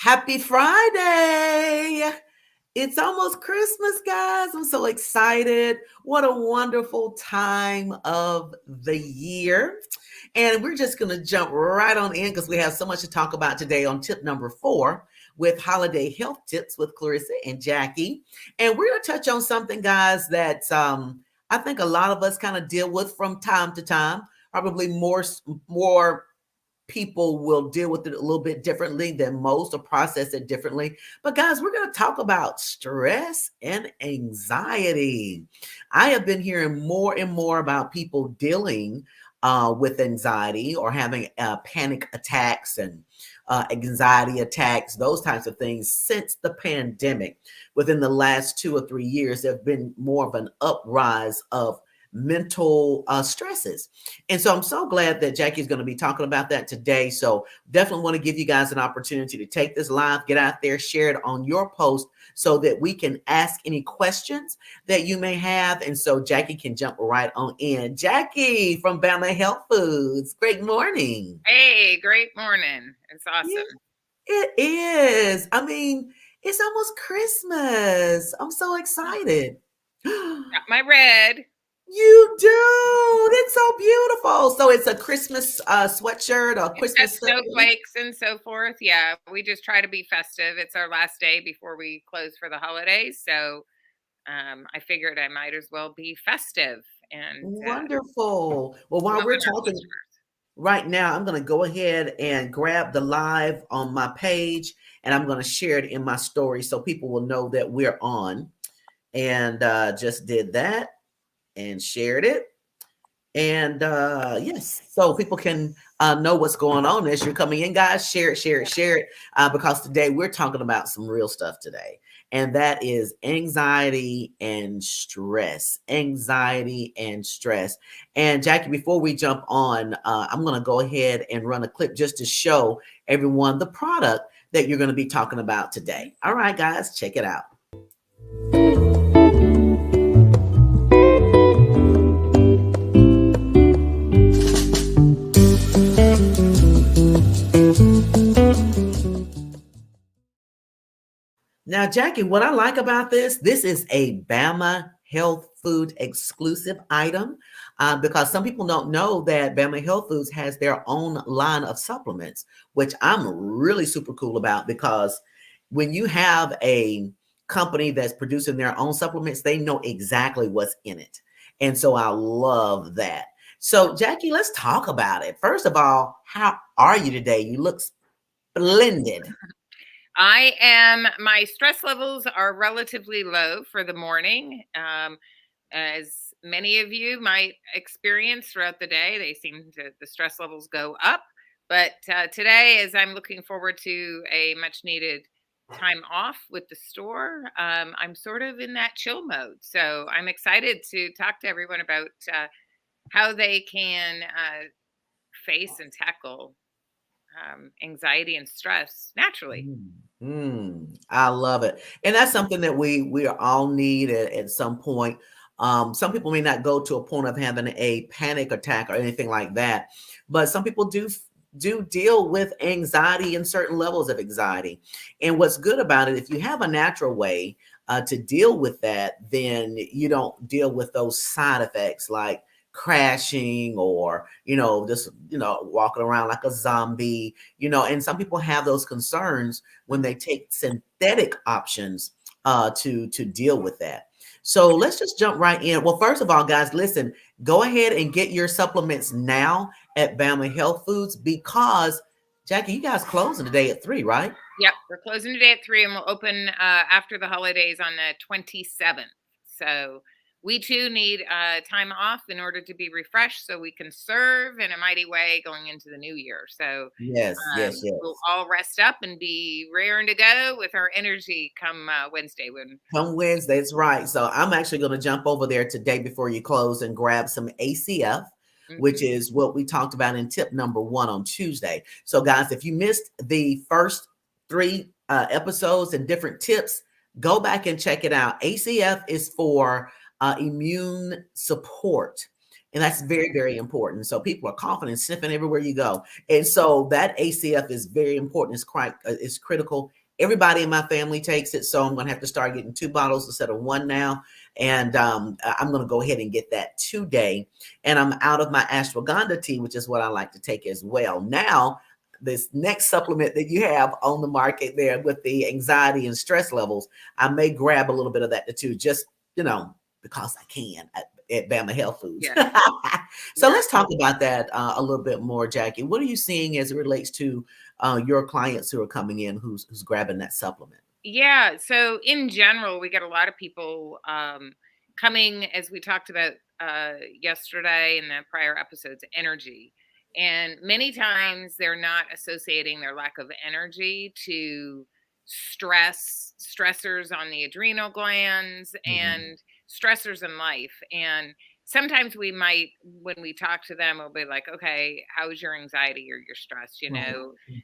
Happy Friday. It's almost Christmas, guys. I'm so excited. What a wonderful time of the year. And we're just going to jump right on in because we have so much to talk about today on tip number 4 with holiday health tips with Clarissa and Jacquie. And we're going to touch on something, guys, that I think a lot of us kind of deal with from time to time, probably more people will deal with it a little bit differently than most or process it differently. But guys, we're going to talk about stress and anxiety. I have been hearing more and more about people dealing with anxiety or having panic attacks and anxiety attacks, those types of things since the pandemic. Within the last 2 or 3 years, there have been more of an uprise of mental stresses. And so I'm so glad that Jacquie is going to be talking about that today. So definitely want to give you guys an opportunity to take this live, get out there, share it on your post so that we can ask any questions that you may have. And so Jacquie can jump right on in. Jacquie from Bama Health Foods. Great morning. Hey, great morning. It's awesome. Yeah, it is. I mean, it's almost Christmas. I'm so excited. Got my red. You do. It's so beautiful. So it's a Christmas sweatshirt or Christmas snowflakes and so forth. Yeah, we just try to be festive. It's our last day before we close for the holidays. So I figured I might as well be festive. And wonderful. Well, while we're talking right now, I'm going to go ahead and grab the live on my page and I'm going to share it in my story so people will know that we're on. And just did that and shared it. And yes, so people can know what's going on as you're coming in, guys. Share it, because today we're talking about some real stuff today. And that is anxiety and stress. Anxiety and stress. And Jacquie, before we jump on, I'm going to go ahead and run a clip just to show everyone the product that you're going to be talking about today. All right, guys, check it out. Now, Jacquie, what I like about this is a Bama Health Food exclusive item because some people don't know that Bama Health Foods has their own line of supplements, which I'm really super cool about because when you have a company that's producing their own supplements, they know exactly what's in it. And so I love that. So, Jacquie, let's talk about it. First of all, how are you today? You look splendid. My stress levels are relatively low for the morning. As many of you might experience throughout the day, the stress levels go up. But today, as I'm looking forward to a much needed time off with the store, I'm sort of in that chill mode. So I'm excited to talk to everyone about how they can face and tackle anxiety and stress naturally. I love it. And that's something that we all need at some point. Some people may not go to a point of having a panic attack or anything like that, but some people do deal with anxiety and certain levels of anxiety. And what's good about it, if you have a natural way to deal with that, then you don't deal with those side effects like crashing or just walking around like a zombie, and some people have those concerns when they take synthetic options to deal with that. So let's just jump right in. Well, first of all, guys, listen, go ahead and get your supplements now at Bama Health Foods because Jacquie, you guys closing today at 3, right? Yep, we're closing today at 3 and we'll open after the holidays on the 27th. So we too need time off in order to be refreshed so we can serve in a mighty way going into the new year. So Yes, yes, we'll yes. all rest up and be raring to go with our energy come Wednesday when. Come Wednesday, that's right. So I'm actually going to jump over there today before you close and grab some ACF, which Mhm. is what we talked about in tip number 1 on Tuesday. So, guys, if you missed the first 3 episodes and different tips, go back and check it out. ACF is for immune support. And that's very, very important. So people are coughing and sniffing everywhere you go. And so that ACF is very important. It's critical. Everybody in my family takes it, so I'm going to have to start getting 2 bottles instead of 1 now. And I'm going to go ahead and get that today. And I'm out of my ashwagandha tea, which is what I like to take as well. Now, this next supplement that you have on the market there with the anxiety and stress levels, I may grab a little bit of that too, just, because I can at Bama Health Foods. Yeah, So yeah. let's talk about that a little bit more, Jacquie. What are you seeing as it relates to your clients who are coming in who's grabbing that supplement? Yeah. So in general, we get a lot of people coming, as we talked about yesterday in the prior episodes, energy. And many times they're not associating their lack of energy to stressors on the adrenal glands, Mhm. and stressors in life. And sometimes we might, when we talk to them, we'll be like, okay, how's your anxiety or your stress? Right.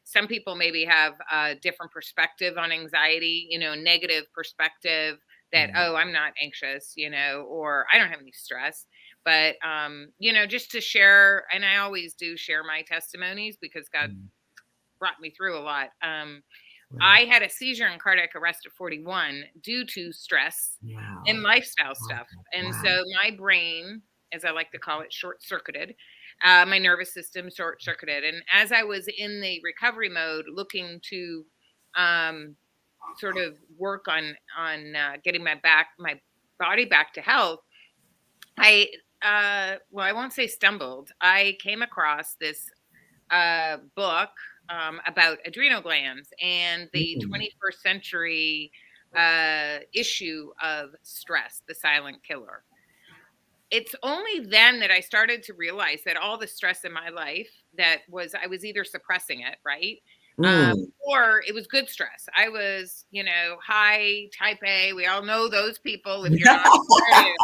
Some people maybe have a different perspective on anxiety, negative perspective that, Mhm. oh, I'm not anxious, or I don't have any stress. But, just to share, and I always do share my testimonies because God Mhm. brought me through a lot. Right. I had a seizure and cardiac arrest at 41 due to stress and Wow. lifestyle Wow. stuff. And Wow. so my brain, as I like to call it, short circuited. My nervous system short circuited. And as I was in the recovery mode, looking to um, sort of work on getting my body back to health, I well, I won't say stumbled. I came across this book about adrenal glands and the Mm. 21st century issue of stress, the silent killer. It's only then that I started to realize that all the stress in my life that was, I was either suppressing it, right? Mm. Or it was good stress. I was, high type A. We all know those people if you're not already.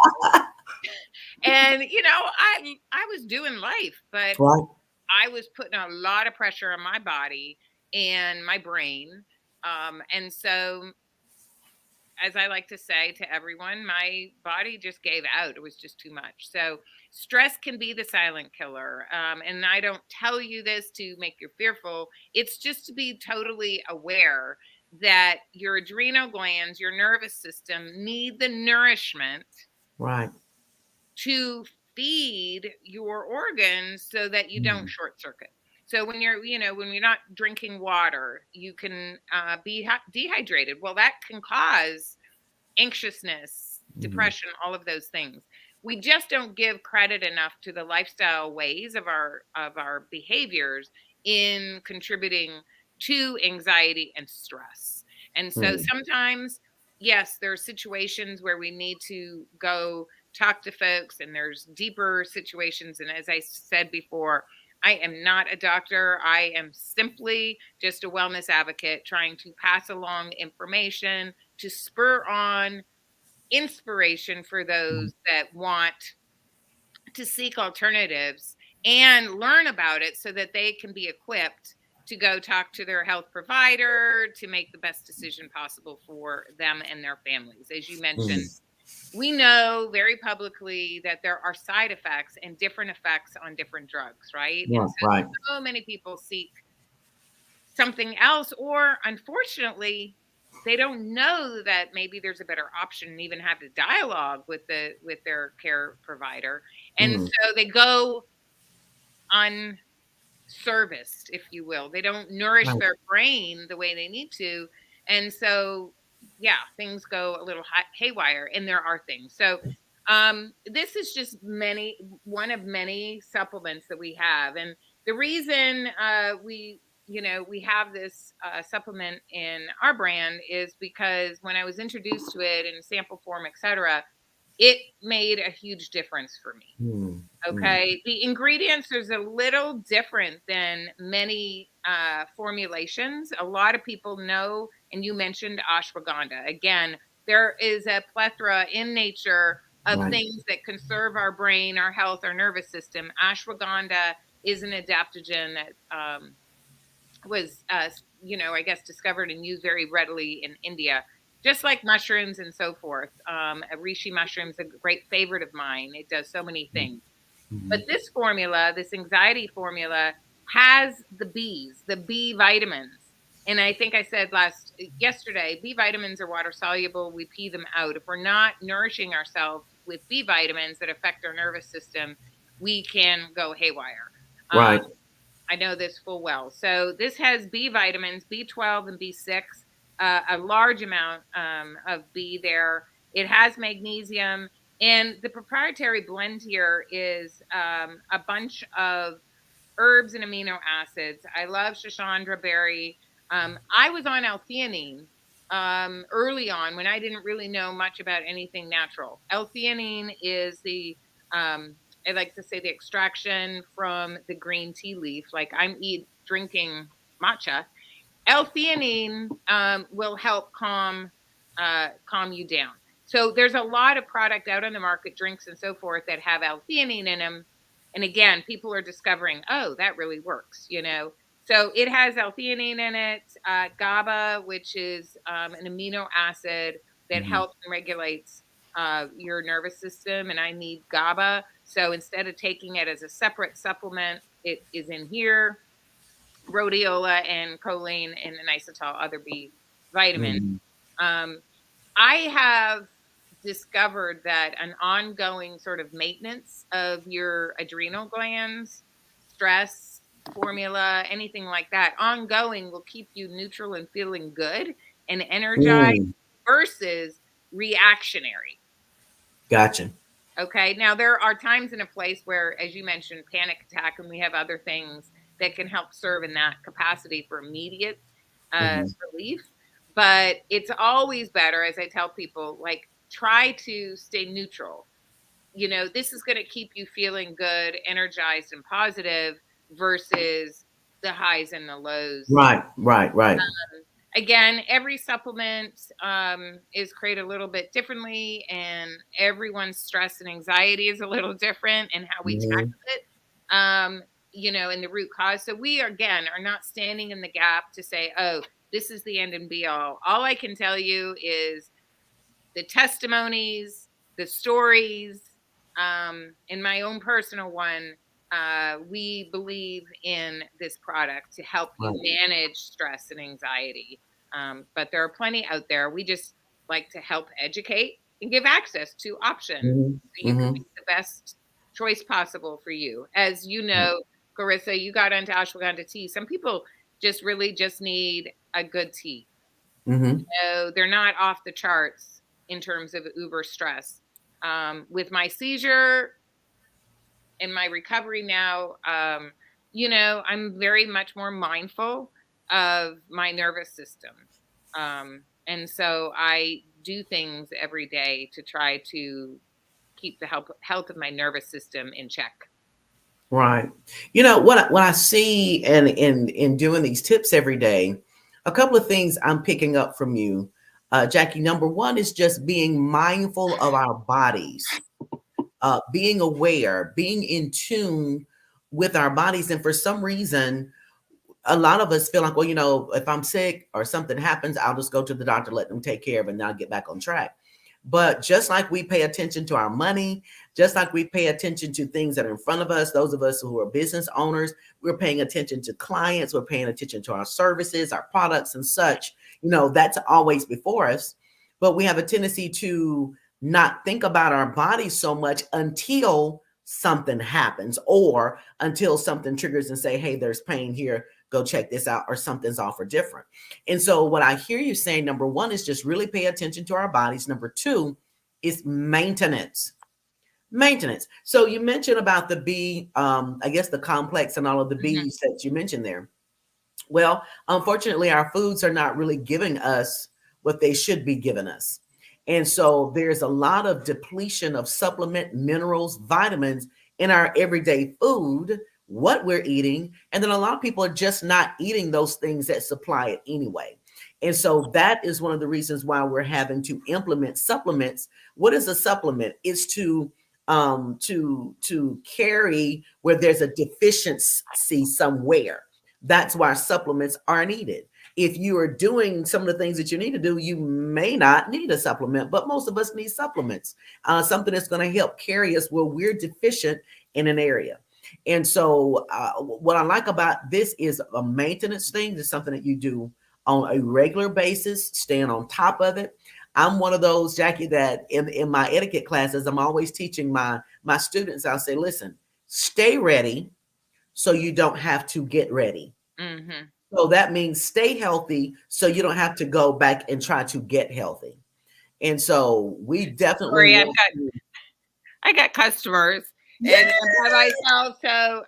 And I was doing life, but Right. I was putting a lot of pressure on my body and my brain. And so, as I like to say to everyone, my body just gave out. It was just too much. So, stress can be the silent killer. And I don't tell you this to make you fearful, it's just to be totally aware that your adrenal glands, your nervous system need the nourishment Right. to feed your organs so that you don't Mm. short circuit. So when you're not drinking water, you can be dehydrated. Well, that can cause anxiousness, Mm. depression, all of those things. We just don't give credit enough to the lifestyle ways of our behaviors in contributing to anxiety and stress. And so Mm. sometimes, yes, there are situations where we need to go talk to folks, and there's deeper situations. And as I said before, I am not a doctor. I am simply just a wellness advocate trying to pass along information to spur on inspiration for Mm. those that want to seek alternatives and learn about it so that they can be equipped to go talk to their health provider to make the best decision possible for them and their families. As you mentioned, Mm. we know very publicly that there are side effects and different effects on different drugs, right? And Right. Right. so many people seek something else, or unfortunately they don't know that maybe there's a better option and even have the dialogue with their care provider, and Mm. so they go unserviced, if you will. They don't nourish Right. their brain the way they need to, and so yeah, things go a little haywire, and there are things. So this is just one of many supplements that we have. And the reason we have this supplement in our brand is because when I was introduced to it in sample form, etc., it made a huge difference for me. Mm, mm, Okay. The ingredients is a little different than many formulations. A lot of people know, and you mentioned ashwagandha. Again, there is a plethora in nature of right. things that conserve our brain, our health, our nervous system. Ashwagandha is an adaptogen that was, I guess, discovered and used very readily in India, just like mushrooms and so forth. A reishi mushroom is a great favorite of mine. It does so many Mm, things. But mhm. this formula, this anxiety formula, has the B's, the B vitamins. And I think I said yesterday, B vitamins are water soluble. We pee them out. If we're not nourishing ourselves with B vitamins that affect our nervous system, we can go haywire. Um, Right. I know this full well. So this has B vitamins, B12 and B6, a large amount of B there. It has magnesium. And the proprietary blend here is a bunch of herbs and amino acids. I love Shashandra berry. I was on L-theanine early on when I didn't really know much about anything natural. L-theanine is I like to say the extraction from the green tea leaf. Like drinking matcha. L-theanine will help calm you down. So there's a lot of product out on the market, drinks and so forth, that have L-theanine in them. And again, people are discovering, oh, that really works. So it has L-theanine in it, GABA, which is an amino acid that Mhm. helps and regulates your nervous system. And I need GABA. So instead of taking it as a separate supplement, it is in here. Rhodiola and choline and inositol, other B vitamins. Mhm. Um, I have discovered that an ongoing sort of maintenance of your adrenal glands, stress, formula, anything like that, ongoing will keep you neutral and feeling good and energized Mm, versus reactionary. gotcha. Okay. Now, there are times in a place where, as you mentioned, panic attack, and we have other things that can help serve in that capacity for immediate Mhm. relief. But it's always better, as I tell people, like try to stay neutral. This is going to keep you feeling good, energized, and positive versus the highs and the lows. Right, right, right. Again, every supplement is created a little bit differently, and everyone's stress and anxiety is a little different, and how we tackle Mhm. it, and the root cause. So we, again, are not standing in the gap to say, oh, this is the end and be all. All I can tell you is the testimonies, the stories, in my own personal one, we believe in this product to help you Right. manage stress and anxiety. But there are plenty out there. We just like to help educate and give access to options Mhm. so you can Mhm. make the best choice possible for you. As you know, Clarissa, you got into ashwagandha tea. Some people just really just need a good tea. Mhm. So they're not off the charts in terms of uber stress. With my seizure and my recovery now, I'm very much more mindful of my nervous system. And so I do things every day to try to keep the health of my nervous system in check. Right. What I see and in doing these tips every day, a couple of things I'm picking up from you, Jackie. Number one is just being mindful of our bodies, being aware, being in tune with our bodies. And for some reason, a lot of us feel like, well, if I'm sick or something happens, I'll just go to the doctor, let them take care of it, and I'll get back on track. But just like we pay attention to our money, just like we pay attention to things that are in front of us, those of us who are business owners, we're paying attention to clients, we're paying attention to our services, our products, and such. That's always before us. But we have a tendency to not think about our bodies so much until something happens or until something triggers and say, hey, there's pain here, go check this out, or something's off or different. And so what I hear you saying, number one, is just really pay attention to our bodies. Number two is maintenance. Maintenance. So you mentioned about the B, I guess the complex and all of the Mhm. B's that you mentioned there. Well, unfortunately, our foods are not really giving us what they should be giving us. And so there's a lot of depletion of supplement minerals, vitamins in our everyday food, what we're eating. And then a lot of people are just not eating those things that supply it anyway. And so that is one of the reasons why we're having to implement supplements. What is a supplement? It's to carry where there's a deficiency somewhere. That's why supplements are needed. If you are doing some of the things that you need to do, you may not need a supplement, but most of us need supplements, something that's going to help carry us where we're deficient in an area. And so, what I like about this is a maintenance thing. It's something that you do on a regular basis, staying on top of it. I'm one of those, Jacquie, that in my etiquette classes, I'm always teaching my students. I'll say, listen, stay ready so you don't have to get ready. Mm-hmm. So that means stay healthy so you don't have to go back and try to get healthy. And so we definitely Sorry, want to. I got customers and Yeah. I'm by myself. So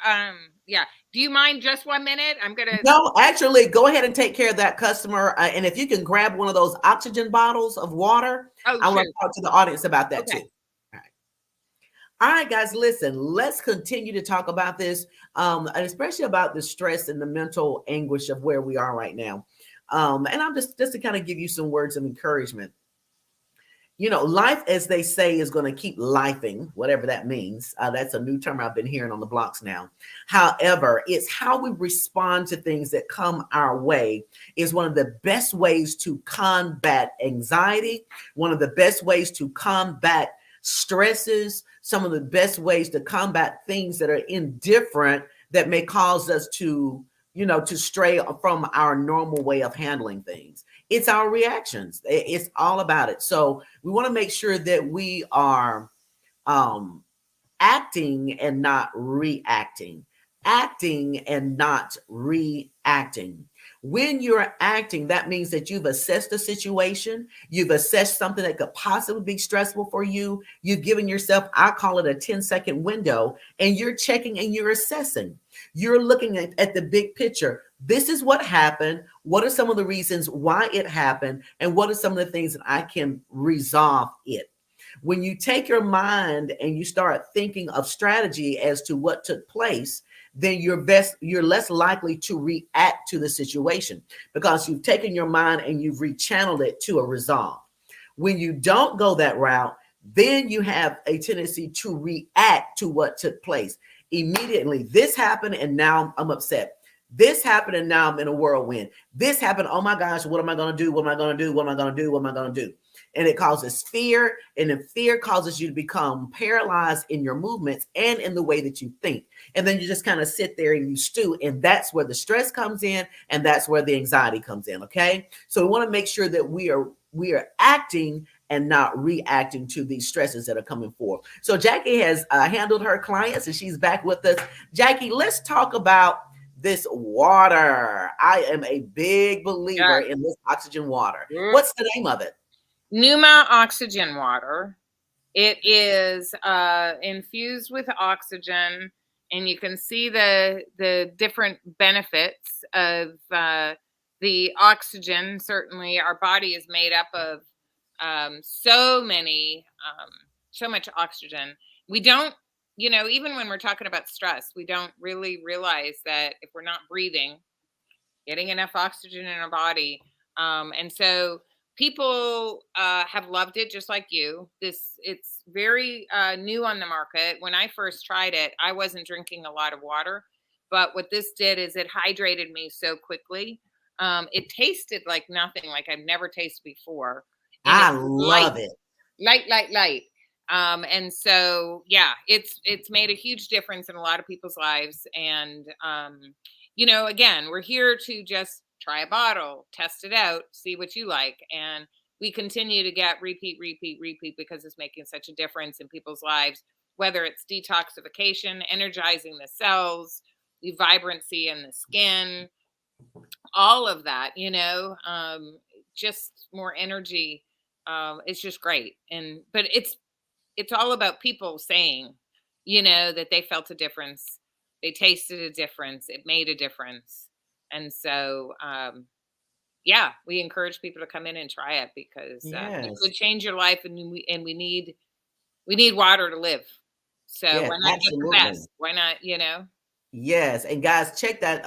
yeah. Do you mind just 1 minute? I'm gonna. No, actually, go ahead and take care of that customer. And if you can grab one of those oxygen bottles of water, Oh I want shoot. to talk to the audience about that too. Okay. All right. All right, guys, listen, let's continue to talk about this, and especially about the stress and the mental anguish of where we are right now. And I'm just to kind of give you some words of encouragement. You know, life, as they say, is going to keep lifing, whatever that means. That's a new term I've been hearing on the blocks now. However, it's how we respond to things that come our way is one of the best ways to combat anxiety, one of the best ways to combat stresses, some of the best ways to combat things that are indifferent that may cause us to, to stray from our normal way of handling things. It's our reactions. It's all about it. So we want to make sure that we are um, acting and not reacting, acting and not reacting. When you're acting, that means that you've assessed a situation, you've assessed something that could possibly be stressful for you. You've given yourself, I call it a 10-second window, and you're checking and you're assessing. You're looking at the big picture. This is what happened. What are some of the reasons why it happened? And what are some of the things that I can resolve it? When you take your mind and you start thinking of strategy as to what took place, then you're less likely to react to the situation because you've taken your mind and you've rechanneled it to a resolve. When you don't go that route, then you have a tendency to react to what took place immediately. This happened and now I'm upset. This happened and now I'm in a whirlwind. This happened. Oh my gosh, what am I going to do? What am I going to do? What am I going to do? What am I going to do? And it causes fear, and then fear causes you to become paralyzed in your movements and in the way that you think. And then you just kind of sit there and you stew, and that's where the stress comes in, and that's where the anxiety comes in. Okay, so we want to make sure that we are acting and not reacting to these stresses that are coming forth. So Jacquie has handled her clients, and she's back with us. Jacquie, let's talk about this water. I am a big believer Yeah. in this oxygen water. What's the name of it? Pneuma oxygen water. It is infused with oxygen, and you can see the different benefits of the oxygen. Certainly, our body is made up of so much oxygen. We don't, even when we're talking about stress, we don't really realize that if we're not breathing, getting enough oxygen in our body. And so people have loved it just like you. It's very new on the market. When I first tried it, I wasn't drinking a lot of water, but what this did is it hydrated me so quickly. It tasted like nothing, like I've never tasted before, and it I was light, love it. light. And so yeah, it's made a huge difference in a lot of people's lives. And again, we're here to just try a bottle, test it out, see what you like. And we continue to get repeat because it's making such a difference in people's lives, whether it's detoxification, energizing the cells, the vibrancy in the skin, all of that, just more energy. It's just great. But it's all about people saying, that they felt a difference, they tasted a difference, it made a difference. And so yeah, we encourage people to come in and try it because it Yes. could change your life, and we need water to live. So Yeah, why not get the absolutely. best? Why not, you know? Yes, and guys, check that.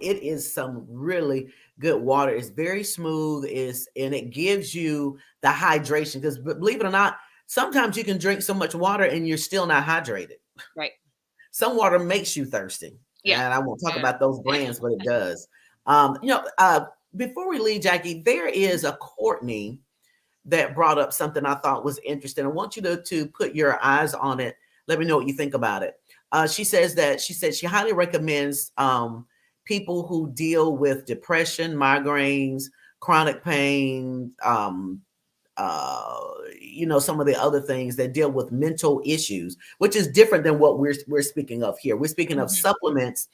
It is some really good water. It's very smooth. Is and it gives you the hydration because believe it or not, sometimes you can drink so much water and you're still not hydrated. Right. Some water makes you thirsty, Yeah. and I won't talk Yeah. about those brands, but it does. You know, before we leave, Jacquie, there is a Courtney that brought up something I thought was interesting. I want you to put your eyes on it. Let me know what you think about it. She says that she highly recommends people who deal with depression, migraines, chronic pain, you know, some of the other things that deal with mental issues, which is different than what we're speaking of here. We're speaking of Mhm. supplements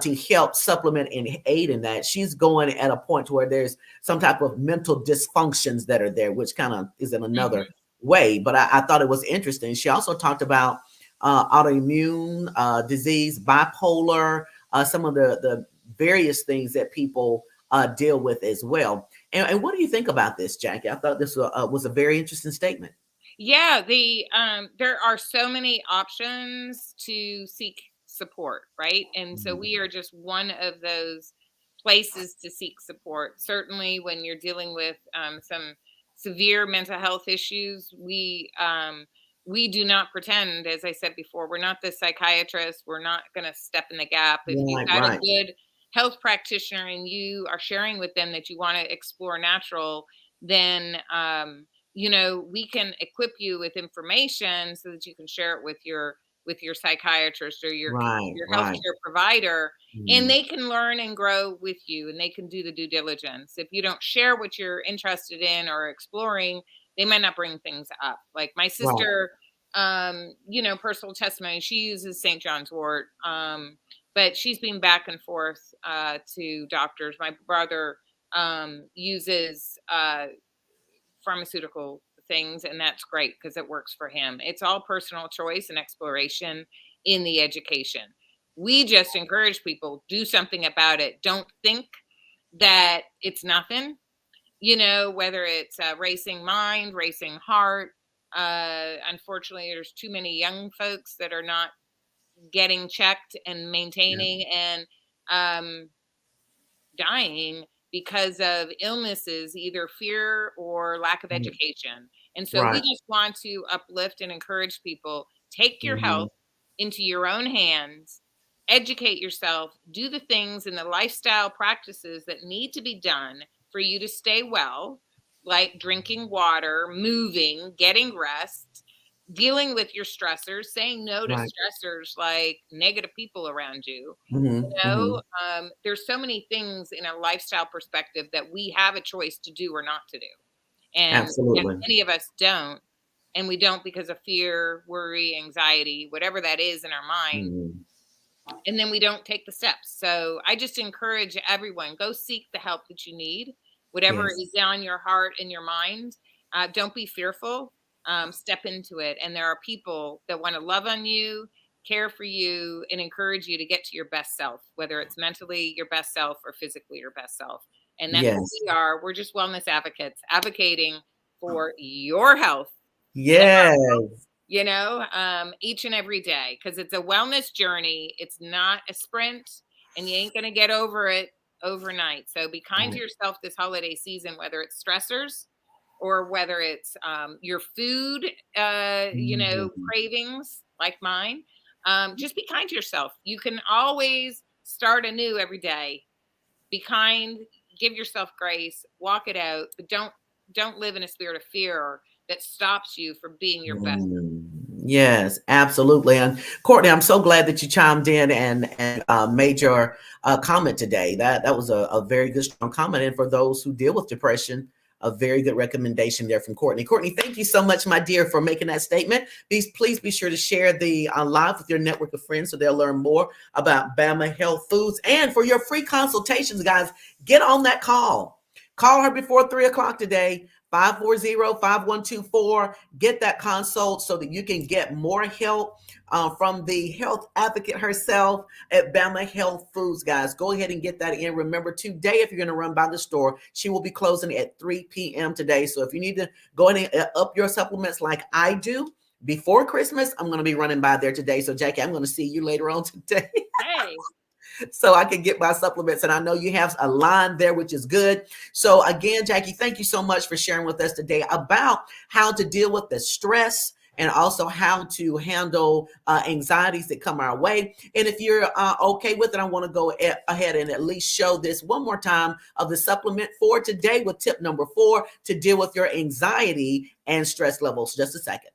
to help supplement and aid in that. She's going at a point where there's some type of mental dysfunctions that are there, which kind of is in another Mhm. way. But I thought it was interesting. She also talked about autoimmune disease, bipolar, some of the various things that people deal with as well. And what do you think about this, Jacquie? I thought this was a very interesting statement. Yeah, there are so many options to seek support, right? And so we Mhm. are just one of those places to seek support. Certainly when you're dealing with some severe mental health issues, we do not pretend, as I said before, we're not the psychiatrist. We're not going to step in the gap. If you've Right, got a right, good health practitioner and you are sharing with them that you want to explore natural, then you know, we can equip you with information so that you can share it with your psychiatrist or right, your right. healthcare provider, and Mhm. they can learn and grow with you, and they can do the due diligence. If you don't share what you're interested in or exploring, they might not bring things up. Like my Right. sister, you know, personal testimony, she uses St. John's wort, but she's been back and forth to doctors. My brother uses pharmaceutical things, and that's great because it works for him. It's all personal choice and exploration in the education. We just encourage people, do something about it. Don't think that it's nothing, you know, whether it's a racing mind, racing heart. Unfortunately, there's too many young folks that are not getting checked and Yeah. maintaining, and um, dying because of illnesses, either fear or lack of Right. education. And so we Right. just want to uplift and encourage people, take your Mhm. health into your own hands, educate yourself, do the things and the lifestyle practices that need to be done for you to stay well, like drinking water, moving, getting rest, dealing with your stressors, saying no to Right. stressors like negative people around you. Mhm. You know, Mhm. there's so many things in a lifestyle perspective that we have a choice to do or not to do. And Absolutely. many of us don't. And we don't because of fear, worry, anxiety, whatever that is in our mind. Mhm. And then we don't take the steps. So I just encourage everyone, go seek the help that you need, whatever Yes. is on your heart and your mind. Don't be fearful. Step into it. And there are people that want to love on you, care for you, and encourage you to get to your best self, whether it's mentally your best self or physically your best self. And that's what Yes. we are. We're just wellness advocates advocating for your health, Yes. you know, each and every day, because it's a wellness journey. It's not a sprint, and you ain't going to get over it overnight. So be kind to Right. yourself this holiday season, whether it's stressors or whether it's your food, you know, Mhm. cravings like mine. Just be kind to yourself. You can always start anew every day. Be kind, give yourself grace, walk it out, but don't live in a spirit of fear that stops you from being your best. Mm, yes, absolutely. And Courtney, I'm so glad that you chimed in and made your comment today. That was a very good, strong comment. And for those who deal with depression, a very good recommendation there from Courtney. Courtney, thank you so much, my dear, for making that statement. Please be sure to share the live with your network of friends so they'll learn more about Bama Health Foods. And for your free consultations, guys, get on that call. Call her before 3 o'clock today. 540-5124. Get that consult so that you can get more help from the health advocate herself at Bama Health Foods, guys. Go ahead and get that in. Remember, today, if you're going to run by the store, she will be closing at 3 p.m. today. So if you need to go ahead and up your supplements like I do before Christmas, I'm going to be running by there today. So, Jacquie, I'm going to see you later on today. Hey. So I can get my supplements. And I know you have a line there, which is good. So again, Jacquie, thank you so much for sharing with us today about how to deal with the stress and also how to handle anxieties that come our way. And if you're okay with it, I want to go ahead and at least show this one more time of the supplement for today with tip number 4 to deal with your anxiety and stress levels. Just a second.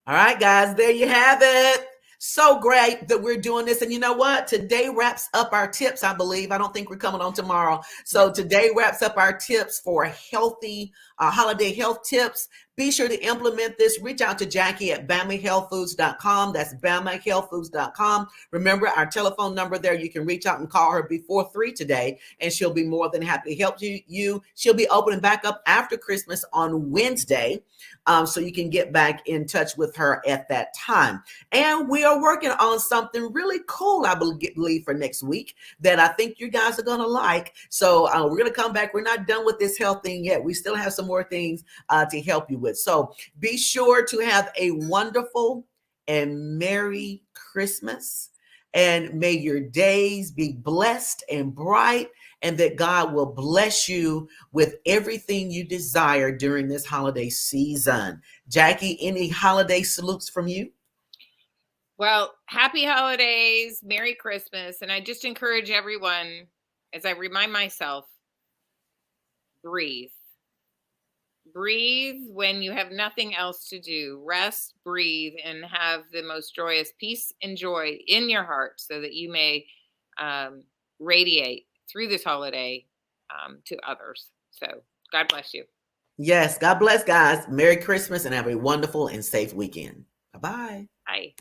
All right, guys, there you have it. So great that we're doing this. And you know what? Today wraps up our tips, I believe. I don't think we're coming on tomorrow. So today wraps up our tips for healthy holiday health tips. Be sure to implement this. Reach out to Jacquie at BamaHealthFoods.com. That's BamaHealthFoods.com. Remember our telephone number there. You can reach out and call her before 3 today, and she'll be more than happy to help you. She'll be opening back up after Christmas on Wednesday. So you can get back in touch with her at that time. And we are working on something really cool, I believe, for next week that I think you guys are going to like. So we're going to come back. We're not done with this health thing yet. We still have some more things to help you with. So be sure to have a wonderful and Merry Christmas. And may your days be blessed and bright, and that God will bless you with everything you desire during this holiday season. Jacquie, any holiday salutes from you? Well, happy holidays, Merry Christmas. And I just encourage everyone, as I remind myself, breathe. Breathe when you have nothing else to do. Rest, breathe, and have the most joyous peace and joy in your heart so that you may radiate through this holiday to others. So God bless you. Yes, God bless, guys. Merry Christmas and have a wonderful and safe weekend. Bye-bye. Bye.